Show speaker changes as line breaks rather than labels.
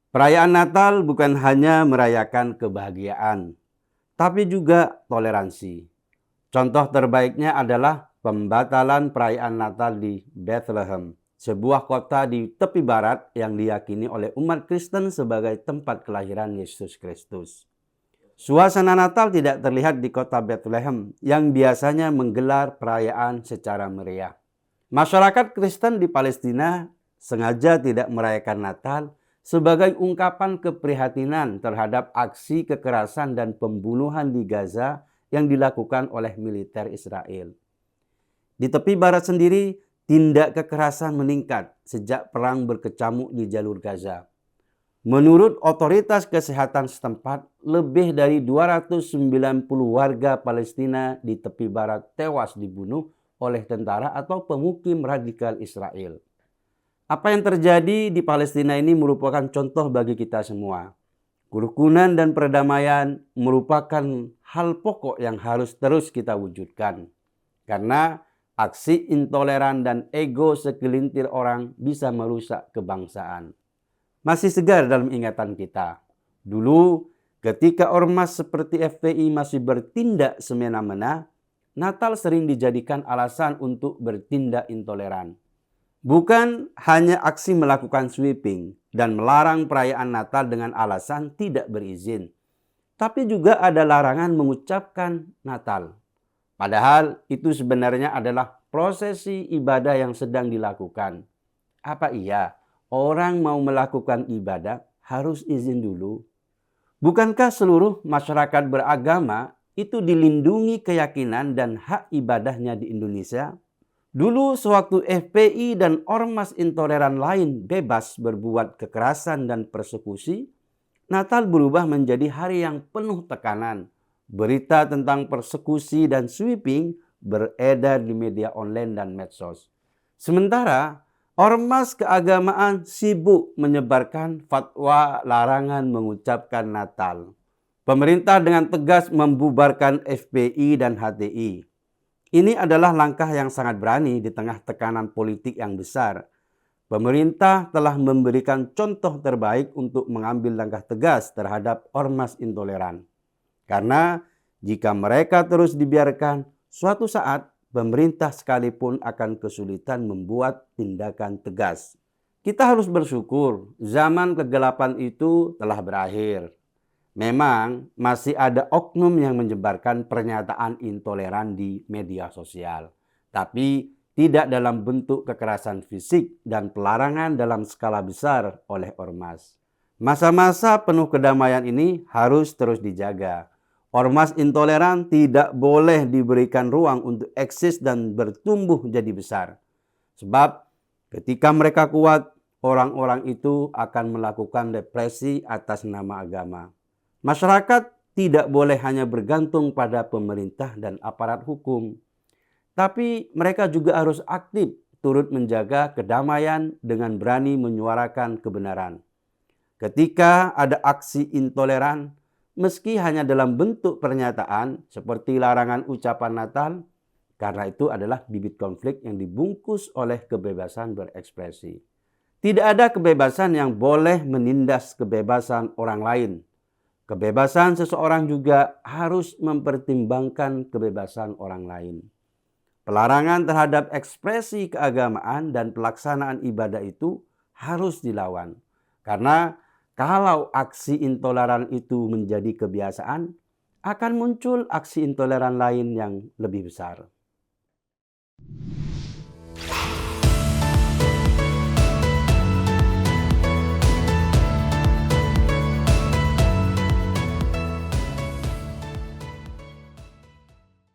Perayaan Natal bukan hanya merayakan kebahagiaan, tapi juga toleransi. Contoh terbaiknya adalah pembatalan perayaan Natal di Bethlehem, sebuah kota di tepi barat yang diyakini oleh umat Kristen sebagai tempat kelahiran Yesus Kristus. Suasana Natal tidak terlihat di kota Bethlehem yang biasanya menggelar perayaan secara meriah. Masyarakat Kristen di Palestina sengaja tidak merayakan Natal sebagai ungkapan keprihatinan terhadap aksi kekerasan dan pembunuhan di Gaza yang dilakukan oleh militer Israel. Di tepi barat sendiri, tindak kekerasan meningkat sejak perang berkecamuk di jalur Gaza. Menurut otoritas kesehatan setempat, lebih dari 290 warga Palestina di tepi barat tewas dibunuh oleh tentara atau pemukim radikal Israel. Apa yang terjadi di Palestina ini merupakan contoh bagi kita semua. Kerukunan dan perdamaian merupakan hal pokok yang harus terus kita wujudkan. Karena aksi intoleran dan ego segelintir orang bisa merusak kebangsaan. Masih segar dalam ingatan kita. Dulu ketika ormas seperti FPI masih bertindak semena-mena, Natal sering dijadikan alasan untuk bertindak intoleran. Bukan hanya aksi melakukan sweeping dan melarang perayaan Natal dengan alasan tidak berizin, tapi juga ada larangan mengucapkan Natal. Padahal itu sebenarnya adalah prosesi ibadah yang sedang dilakukan. Apa iya orang mau melakukan ibadah harus izin dulu? Bukankah seluruh masyarakat beragama itu dilindungi keyakinan dan hak ibadahnya di Indonesia? Dulu sewaktu FPI dan ormas intoleran lain bebas berbuat kekerasan dan persekusi, Natal berubah menjadi hari yang penuh tekanan. Berita tentang persekusi dan sweeping beredar di media online dan medsos. Sementara ormas keagamaan sibuk menyebarkan fatwa larangan mengucapkan Natal. Pemerintah dengan tegas membubarkan FPI dan HTI. Ini adalah langkah yang sangat berani di tengah tekanan politik yang besar. Pemerintah telah memberikan contoh terbaik untuk mengambil langkah tegas terhadap ormas intoleran. Karena jika mereka terus dibiarkan, suatu saat pemerintah sekalipun akan kesulitan membuat tindakan tegas. Kita harus bersyukur zaman kegelapan itu telah berakhir. Memang masih ada oknum yang menyebarkan pernyataan intoleran di media sosial. Tapi tidak dalam bentuk kekerasan fisik dan pelarangan dalam skala besar oleh ormas. Masa-masa penuh kedamaian ini harus terus dijaga. Ormas intoleran tidak boleh diberikan ruang untuk eksis dan bertumbuh jadi besar. Sebab ketika mereka kuat, orang-orang itu akan melakukan represi atas nama agama. Masyarakat tidak boleh hanya bergantung pada pemerintah dan aparat hukum. Tapi mereka juga harus aktif turut menjaga kedamaian dengan berani menyuarakan kebenaran. Ketika ada aksi intoleran, meski hanya dalam bentuk pernyataan seperti larangan ucapan Natal, karena itu adalah bibit konflik yang dibungkus oleh kebebasan berekspresi. Tidak ada kebebasan yang boleh menindas kebebasan orang lain. Kebebasan seseorang juga harus mempertimbangkan kebebasan orang lain. Pelarangan terhadap ekspresi keagamaan dan pelaksanaan ibadah itu harus dilawan. Karena kalau aksi intoleran itu menjadi kebiasaan, akan muncul aksi intoleran lain yang lebih besar.